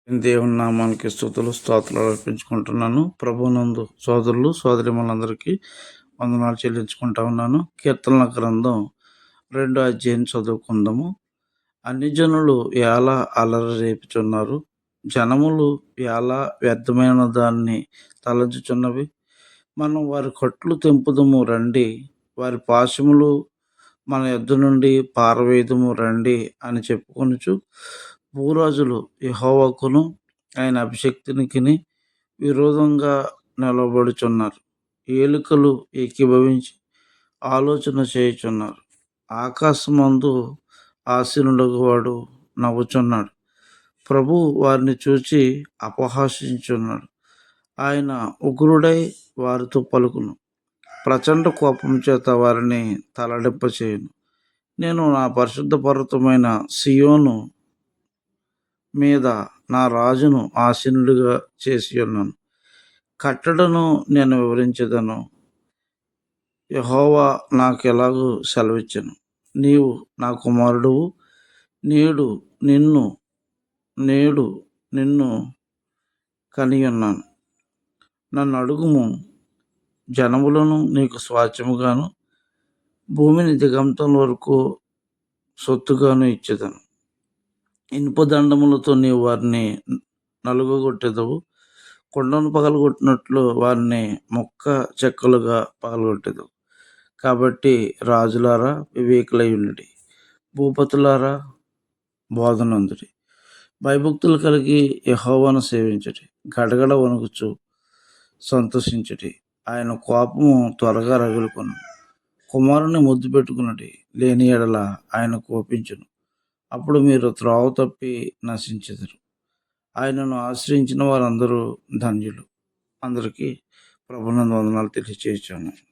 దేవుని నామానికి స్తుతులు స్తోత్రాలు అర్పించుకుంటున్నాను. ప్రభునందు సోదరులు సోదరిమణులందరికీ వందనాలు చెల్లించుకుంటా ఉన్నాను. కీర్తనల గ్రంథం 2వ అధ్యాయం చదువుకుందాము. అన్ని జనులు ఎలా అలరి రేపుచున్నారు, జనములు ఎలా వ్యర్థమైన దాన్ని తలంచుచున్నవి. మనం వారి కట్లు తెంపుదము రండి, వారి పాశములు మన యొద్ద నుండి పారవేయుదుము రండి అని చెప్పుకొనుచు భూరాజులు యెహోవాకును ఆయన అభిషిక్తునికిని విరోధంగా నిలబడుచున్నారు. ఏలికలు ఏకీభవించి ఆలోచన చేయుచున్నారు. ఆకాశమందు ఆసీనుడగువాడు నవ్వుచున్నాడు. ప్రభువు వారిని చూచి అపహాసించుచున్నాడు. ఆయన ఉగ్రుడై వారితో పలుకును. ప్రచండ కోపం చేత వారిని తలడింపచేయును. నేను నా పరిశుద్ధ పర్వతమైన సియోను మీద నా రాజును ఆసీనుడిగా చేసి ఉన్నాను. కట్టడను నేను వివరించెదను. యెహోవా నాకెలాగూ సెలవిచ్చెను. నీవు నా కుమారుడువు, నేడు నిన్ను కనియున్నాను. నన్ను అడుగుము, జనములను నీకు స్వాస్థ్యముగాను భూమిని దిగంతం వరకు సొత్తుగాను ఇచ్చేదను. ఇనుప దండములతో నీవు వారిని నలుగగొట్టెదవు. కొండను పగలగొట్టినట్లు వారిని ముక్క చెక్కలుగా పగలగొట్టెదవు. కాబట్టి రాజులారా వివేకులై ఉండుడి, భూపతులారా బోధనందుడి. భయభక్తులు కలిగి యెహోవాను సేవించుడి. గడగడ వణుకుచు సంతోషించుడి. ఆయన కోపము త్వరగా రగులుకొను. కుమారుని ముద్దు పెట్టుకున్నది లేని ఎడల ఆయన కోపించును. అప్పుడు మీరు త్రోవ తప్పి నశించెదరు. ఆయనను ఆశ్రయించిన వారందరూ ధన్యులు. అందరికీ ప్రభునందు వందనాలు తెలియజేయుచున్నాను.